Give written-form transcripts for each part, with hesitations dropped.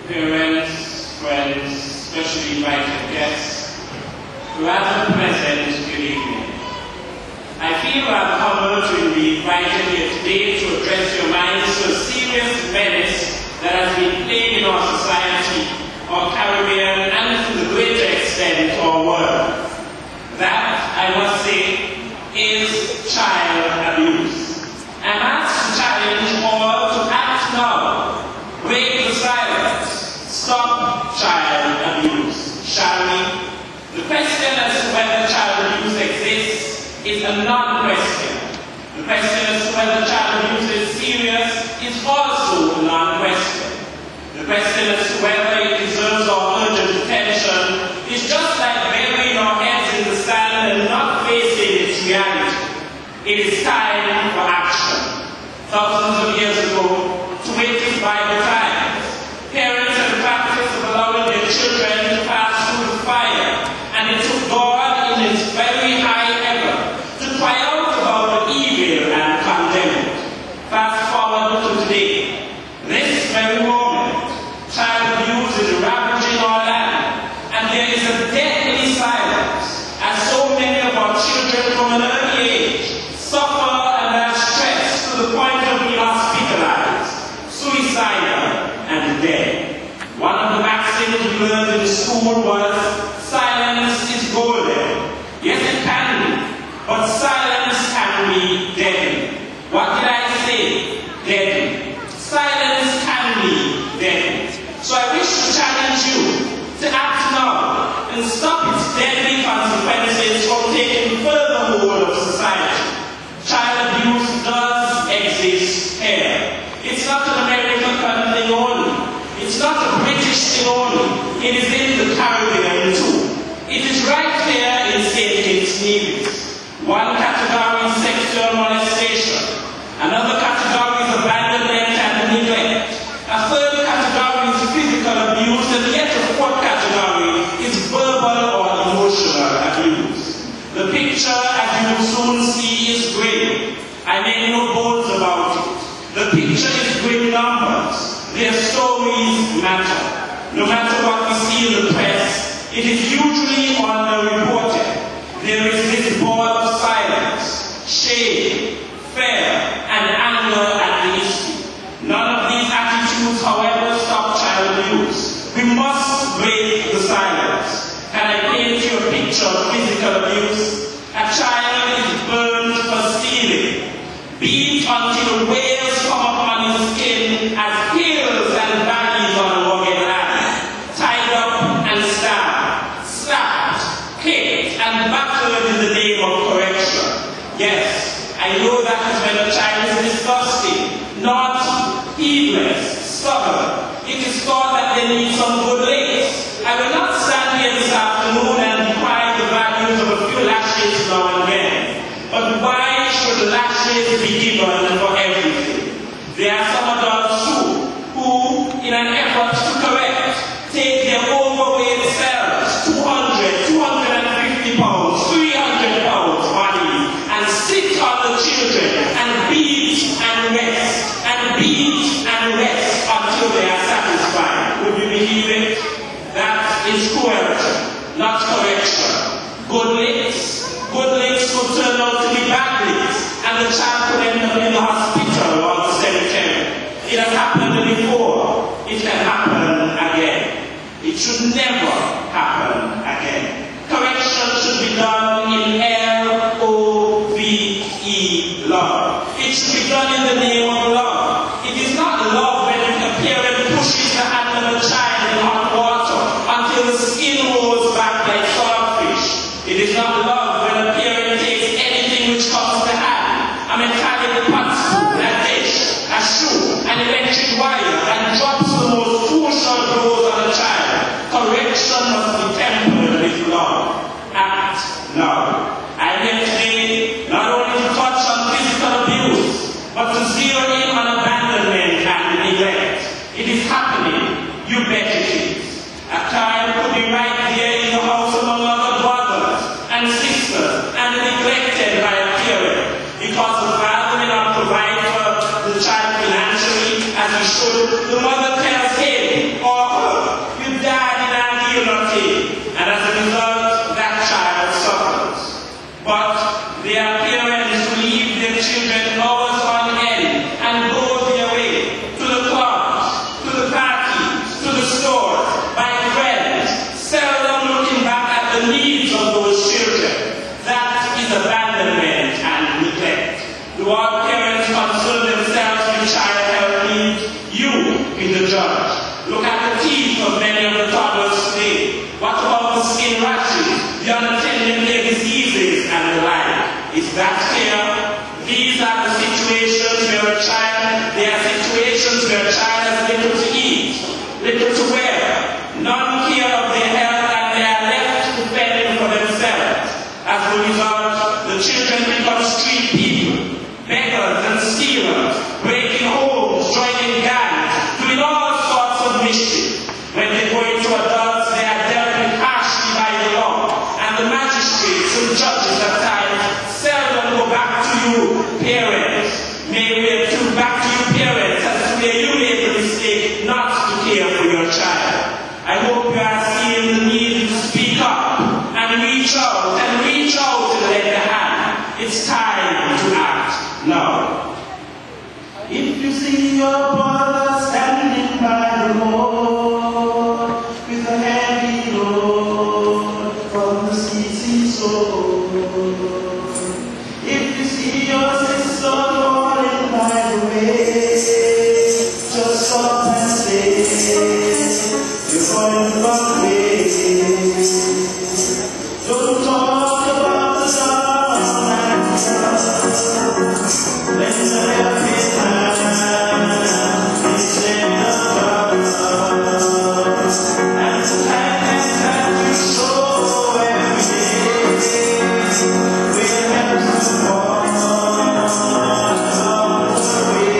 parents, friends, especially invited guests, rather present, good evening. I feel rather humbled to be invited here today to address your minds to a serious menace that has been plaguing our society, our Caribbean, and to the greater extent our world. That, I must say, is child abuse. I'm asked to challenge all to act now. Break the silence. Stop child abuse. Shall we? The question as to whether child abuse exists is a non-question. The question as to whether child abuse is serious is also a non-question. The question as to whether it deserves our urgent attention is just like burying our heads in the sand and not facing its reality. It is time for action. Thousands of years ago, to wait is Bible times. Parents had the practice of allowing their children to pass through the fire, and it took God in his very high effort to cry out about the evil and condemn it. Fast forward to today. This very moment, child abuse is ravaging our land, and there is a deadly silence as so many of our children from an early age suffer and are stressed to the point of being hospitalized, suicidal, and dead. One of the maxims we learned in school was, silence is golden. Yes, it can be, but silence can be deadly. What did I say? Deadly. Silence can be deadly. So I wish to challenge you to act now and stop its deadly consequences from taking further hold of society. Child abuse does exist here. It's not an American thing only. It's not a British thing only. It is in the Caribbean too. It is right here in St. Kitts Nevis. One category is sexual molestation. Another category is abandonment and neglect. A third category is physical abuse, and yet a fourth category is verbal or emotional abuse. The picture, as you will soon see, is grim. I make no bones about it. The picture is grim numbers. Their stories matter. No matter what we see in the press, it is usually underreported. There is this ball of silence, shame, fear, and anger at the issue. None of these attitudes, however, stop child abuse. We must break the silence. Can I paint you a picture of physical abuse? A child is burned for stealing, beat until wales come up on his skin as hills and valleys on a rugged land, tied up and stabbed, slapped, kicked, and battered in the name of correction. Yes, I know that is when a child is disgusting, not heedless, stubborn. It is thought that they need some good licks. I will not stand here this afternoon and decry the values of a few lashes now and then. But why should lashes be given for everything? There are some adults who, in an effort to correct, take their overweight selves, 200, 250 pounds, 300 pounds bodies, and sit on the children and beat and rest, until they are satisfied. Would you believe it? That is coercion, not correction. Good licks could turn out to be bad licks, and the child could end up in the hospital or the cemetery. It has happened before. It can happen again. It should never happen again. Correction should be done in L-O-V-E, love. It should be done in the name of love. It is not love when a parent pushes the hand of a child in hot water until the skin rolls back like swordfish. It is not love when a parent takes anything which comes to hand, a metallic pot spoon, a dish, a shoe, an electric wire, and drops the most crucial blows on a child. Correction must be tempered with love. Act now. I am here today not only to touch on physical abuse, but to zero in on abandonment and neglect. It is happening. You bet it is. A child could be right there in the house among other brothers and sisters and neglected by a parent because the father may not provide for the child financially as he should. The mother tells him or her be the judge. Look at the teeth of many of the toddlers today. What about the skin rashes, the unattended ear diseases, and the like? Is that clear? These are the situations where a child, they are situations where a child has little to eat, little to wear, none care of their health, and they are left to fend for themselves. As a result, the children become street people, beggars and stealers, breaking homes, joining gangs, doing all sorts of mischief. When they go into adults, they are dealt with harshly by the law, and the magistrates and judges at times seldom go back to you, parents. Back to you, parents, as to where you made the mistake not to care for your child. I hope you are seeing the need to speak up and reach out and lend a hand. It's time to act now. If you see your brother standing by the road with a heavy load from the seedy soul, if you see your sister falling by the way, just stop and say, you're going the wrong way. Don't talk about the sun and the sun. When the happy time is in the dark, and the kindness that you show every day will help to walk along the way.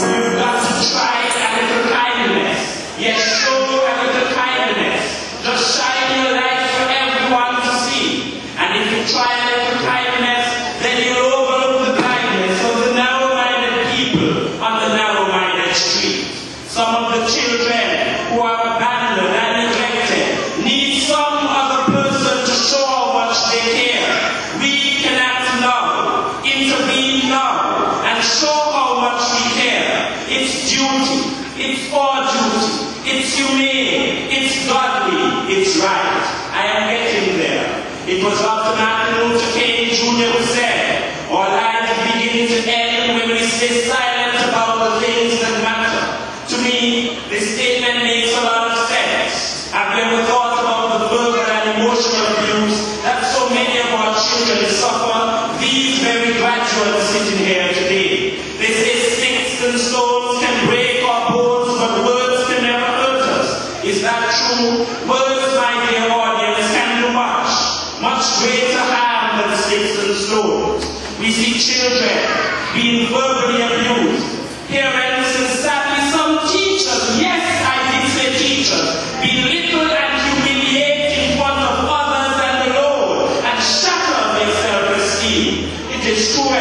You've got to try a little kindness. Yes, show a little kindness. Just shine your light for everyone to see. And if you try a little kindness, then you'll overlook the blindness of the narrow-minded people on the narrow-minded street. Some of the children who are abandoned and neglected need some other person to show how much they care. We can act now, intervene now, and show how much we care. It's duty, it's our duty, it's humane, it's godly, it's right. I am getting there. It was Dr. Martin Luther King Jr. who said, our lives begin to end when we stay silent about the things that matter. To me, this statement makes a lot of sense. I've never thought about the verbal and emotional abuse that so many of our children suffer. These very graduates sitting here today. They say sticks and stones can break our bones, but words can never hurt us. Is that true? Words, my dear audience, can do much greater harm than sticks and stones. We see children being verbally abused. Parents and sadly some teachers, yes, I did say teachers, belittle and humiliate in front of others and the Lord and shatter their self-esteem. It is cruel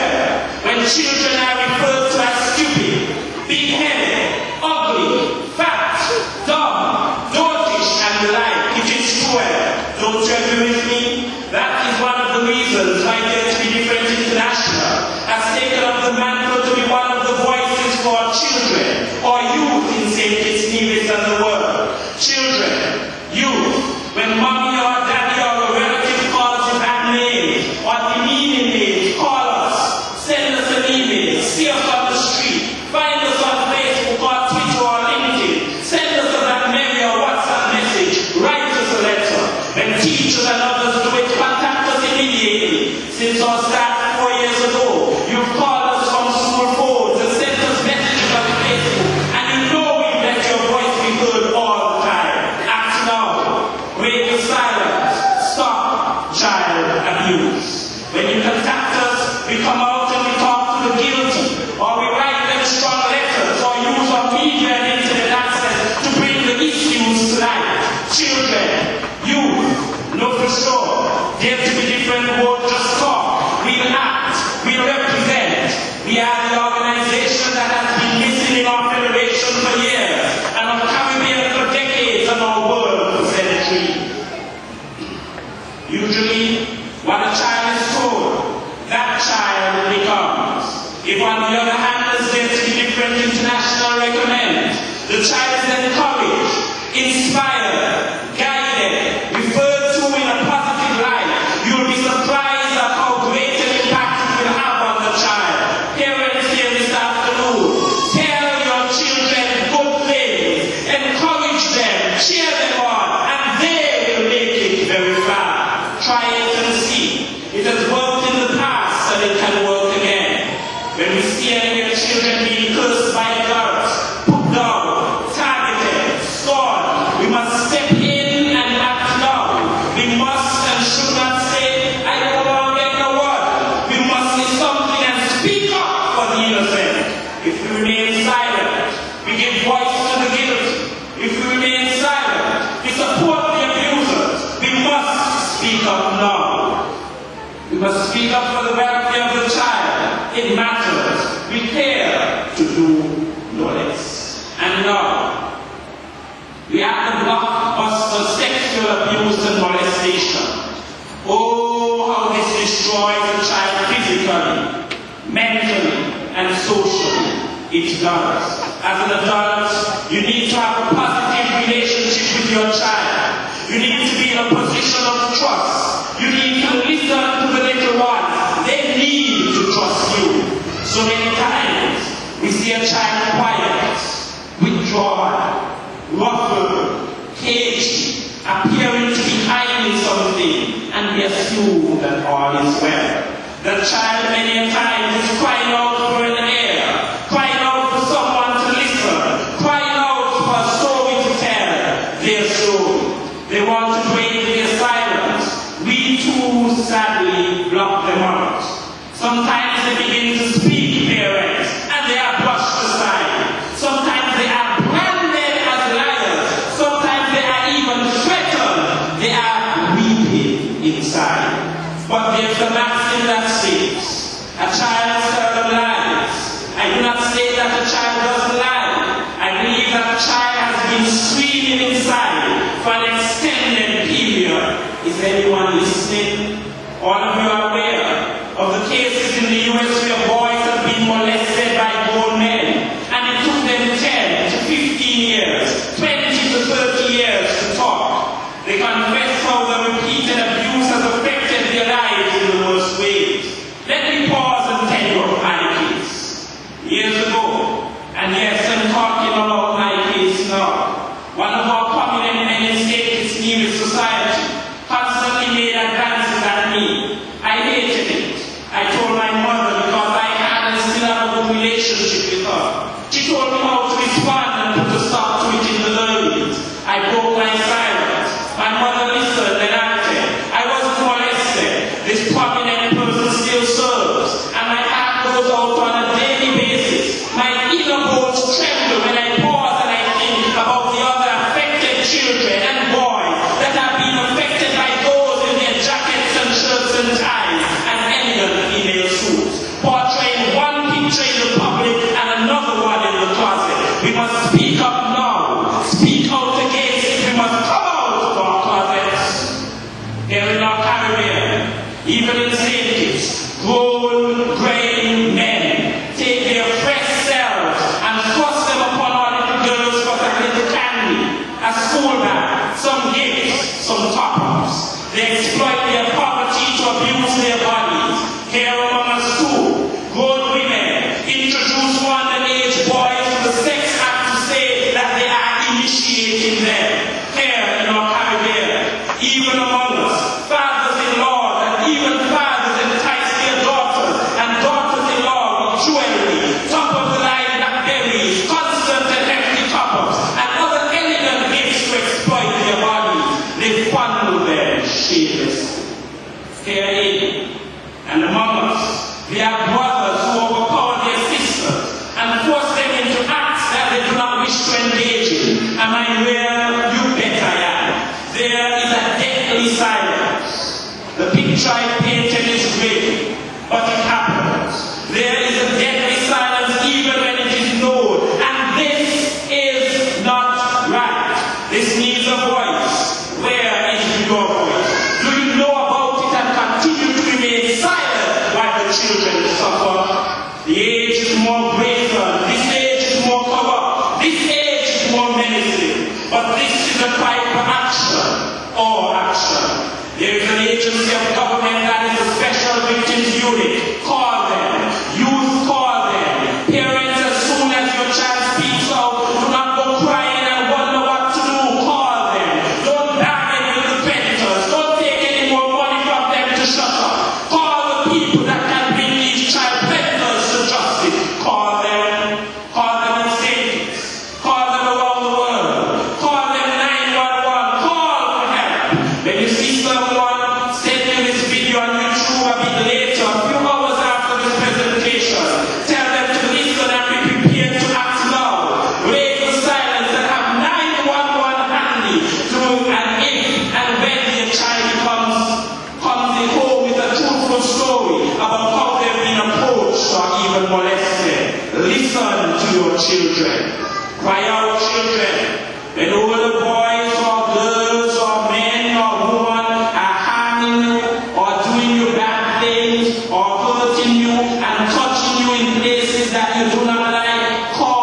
when children are referred to as stupid, big-headed, ugly, fat, dumb, dotish, and the like. It is cruel. Don't you agree with me? That is one of the reasons why Dare to be Different International has taken up the mantle to be one of the voices for children or youth in St. Kitts Nevis and the world. Children, youth, when mommy or daddy or a relative calls you bad names or demeaning names, call us, send us an email, see us on the street, find us on Facebook. does. As an adult, you need to have a positive relationship with your child. You need to be in a position of trust. You need to listen to the little ones. They need to trust you. So many times, we see a child quiet, withdrawn, ruffled, caged, appearing to be hiding something, and we assume that all is well. The child many times is crying out for an ear, crying out for someone to listen, crying out for a story to tell their story. They want to break their silence. We too sadly block them out. Sometimes they begin to speak, parents, and they are brushed aside. Sometimes they are branded as liars. Sometimes they are even threatened. They are weeping inside. But there's a maxim that says, a child seldom lies. I do not say that a child doesn't lie. I believe that a child has been screaming inside for an extended period. Is anyone listening? All of you are aware of the cases in the US where boys have been molested by grown men, and it took them 10 to 15 years, 20 to 30 years to talk. They confess how the repeated abuse has affected their lives in the worst ways. Let me pause and tell you of my case. Years ago, and yes, I'm talking about my case now, one of our prominent men in state nearest society constantly made advances at me. I hated it. I told my mother because I had and still have a good relationship with her. She told me how to respond and put a stop to it in the early. I broke my silence. My mother listened and acted. I wasn't molested. This prominent person still serves, and my heart goes out on a daily basis. My inner bones tremble when I pause and I think about the other affected children and boys that have been affected by those in their jackets and shirts and ties and elegant female suits, portraying one picture in the public and another one in the closet. We must speak up now. Speak out against it. We must come out of our closets. Here in our Caribbean, even in St. Kitts, grown, grey men take their fresh selves and thrust them upon our little girls for a little candy, a school bag, some gifts, some top-ups. They exploit their poverty to abuse their bodies. Here among us too, grown women introduce underage boys to the sex act to say that they are initiating them. Here in our Caribbean, even among us, fathers-in-law and even fathers entice their daughters and daughters-in-law with jewelry, top-of-the-line blackberries, constant and hefty top-ups, and other elegant gifts to exploit their bodies. They fondle them shamelessly. Here in and among us, we have brothers who overpower their sisters and force them into acts that they do not wish to engage in. Am I where? You bet I am. There is a deadly silence. The picture I painted is great, but it happens. There is a deadly silence even when it is known, and this is not right. This needs a voice. Where is your voice? Do you know about it and continue to remain silent while the children suffer? The age is more brazen. This age is more corrupt. This age is more menacing. But this is a cry for action. Or action. There is an agency of government that is a special victims unit. Call them. Youth, call them. Parents, as soon as your child speaks out, do not go crying and wonder what to do. Call them. Don't bargain with the predators. Don't take any more money from them to shut up. Call the people that can bring these child predators to justice. Call them. Call them in states. Call them around the world. Call them 911. Call for help. When you see someone send you this video on YouTube a bit later, a few hours after this presentation, tell them to listen and be prepared to act now. Break the silence and have 911 handy to and if and when your child comes in home with a truthful story about how they've been approached or even molested. Listen to your children. Cry out, children. When older boys or girls or men or women are harming you or doing you bad things or hurting you and touching you in places that you do not like, call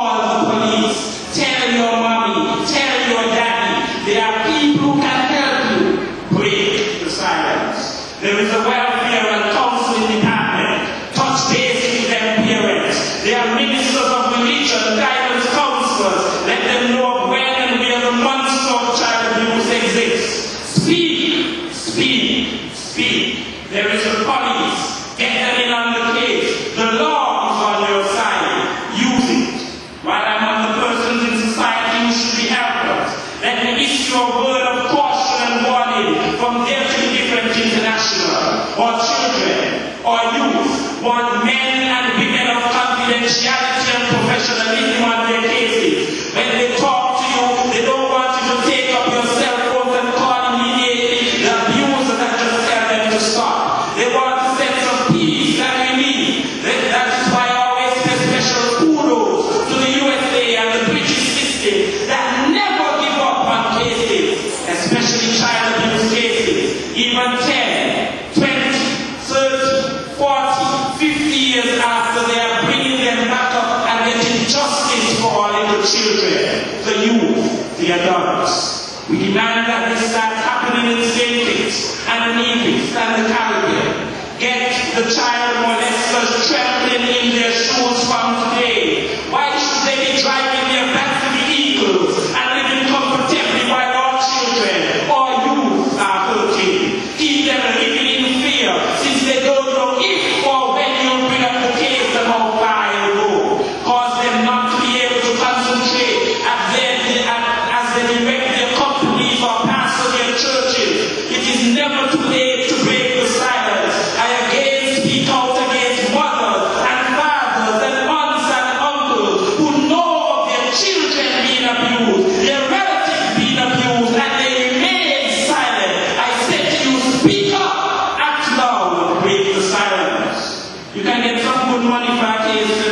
the children, the youth, the adults. We demand that this starts happening in St. Kitts and Nevis and the Caribbean. Get the child molesters trembling in their shoes from today. Why should they be driving their fancy vehicles and living comfortably while our children or youth are hurting? Keep them living in fear, since they don't know if or when you'll bring up the case and how far you'll go. Cause them not to be able to concentrate as they direct their companies or pastor their churches. It is never too late to break the silence. I again speak out against mothers and fathers and aunts and uncles who know of their children being abused, their relatives being abused, and they remain silent. I said to you, speak up, act now, break the silence. You can get some good money for a case,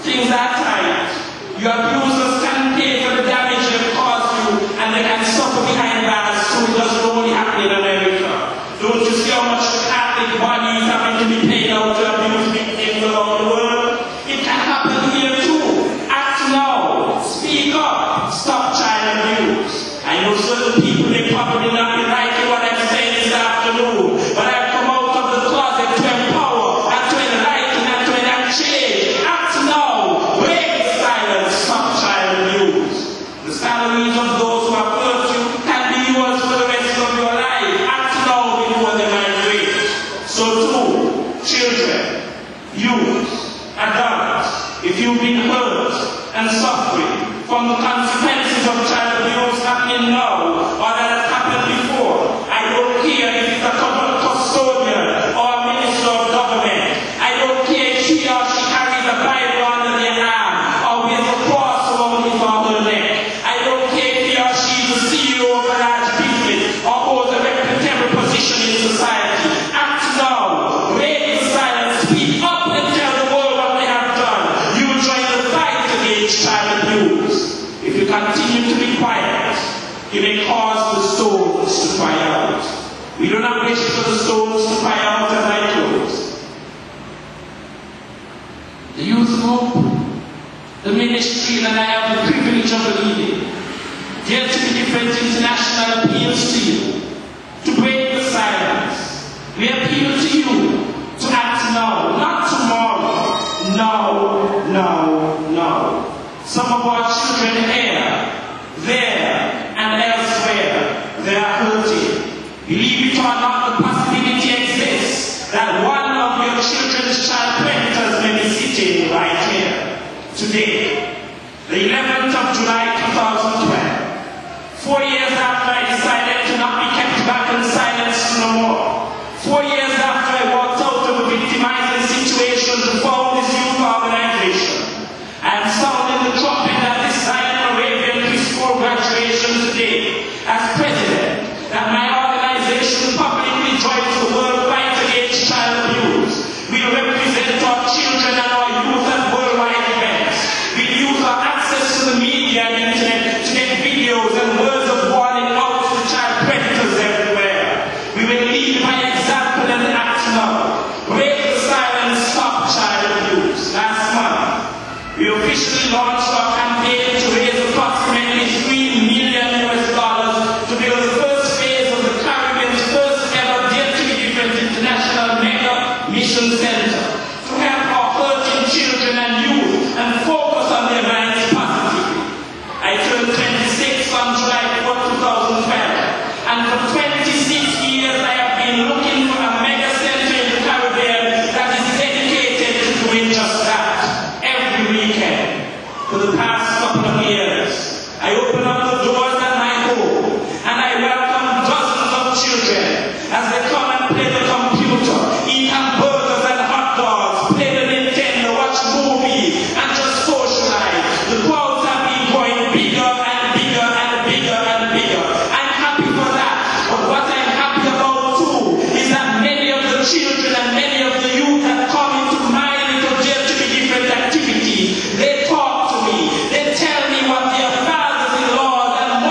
Things are tight. Your abusers can pay for the damage they've caused you, and they can suffer behind bars, so it doesn't only happen in America. Don't you see how much Catholic bodies having to be paid out to abuse victims around the world? It can happen here too. Act now. Speak up. Stop child abuse. I know certain people, they probably not be liking what I'm saying this afternoon, but I've come out of the closet to empower and to enlighten and to enact change. Act now. Break the silence. Stop child abuse. The salaries of those who have hurt you can be yours for the rest of your life. Act now before they migrate. So too, children, youth, adults, if you've been hurt and suffering from the consequences of child abuse happening now or that has happened before, I don't care if it's a custodian or a minister of government. I don't care if he or she carries a Bible under their arm or wears a cross around his or her neck. I don't care if he or she is the CEO of a large business or holds a reputable position in society. Act now. Break the silence. Speak up and tell the world what they have done. You will join the fight against child abuse. If you continue to be quiet, you may cause the stones to cry out. We do not wish for the stones to cry out as I close. The youth group, the ministry that I have the privilege of leading, Dare to be Different International appeals to you to break the silence. We appeal to you to act now, not tomorrow. No, no, no. Some of our children here, there, and elsewhere, they are hurting. Believe it or not, the possibility exists that one of your children's child predators may be sitting right here today, the 11th of July 2012. 4 years after I decided to not be kept back in silence no more. 4 years after I walked out of a victimizing situation to form this youth organization. I am sounding the trumpet at this Moravian peaceful graduation today as president, that my organization publicly joins the world fight against child abuse. We represent our children and our youth at worldwide events. We use our access to the media and internet to get videos and words of warning out to child predators everywhere. We will lead by example and act now. Break the silence, stop child abuse. Last month, we officially launched our campaign to raise approximately $3 million to build the first phase of the Caribbean's first ever Dare to be Different International Mega Mission Center to help our hurting children and youth and focus on their lives positively. I turned 26 on July 4, 2012, and for 26 years I have been looking for a mega center in the Caribbean that is dedicated to doing just that. Weekend. For the past couple of years, I open up the doors at my home and I welcome dozens of children as they come and play the computer, eat hamburgers and hot dogs, play the Nintendo, watch movies, and just socialize. The crowds have been growing bigger and bigger and bigger and bigger. I'm happy for that, but what I'm happy about too is that many of the children and many of the youth have come into my little Dare to be Different activity. They talk to me. They tell me what their fathers-in-law and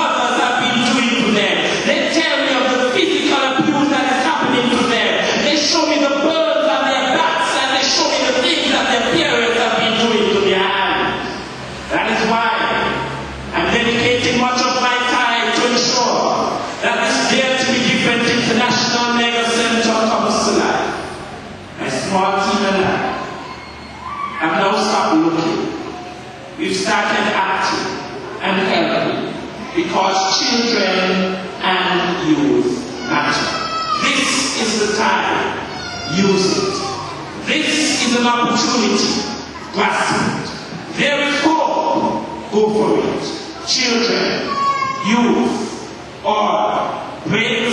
dedicating much of my time to ensure that this Dare to be Different International Mega Center comes to life. My small team and I have now stopped looking. We've started acting and helping because children and youth matter. This is the time. Use it. This is an opportunity. Grasp it. There is hope. Go for it. Children, youth, all break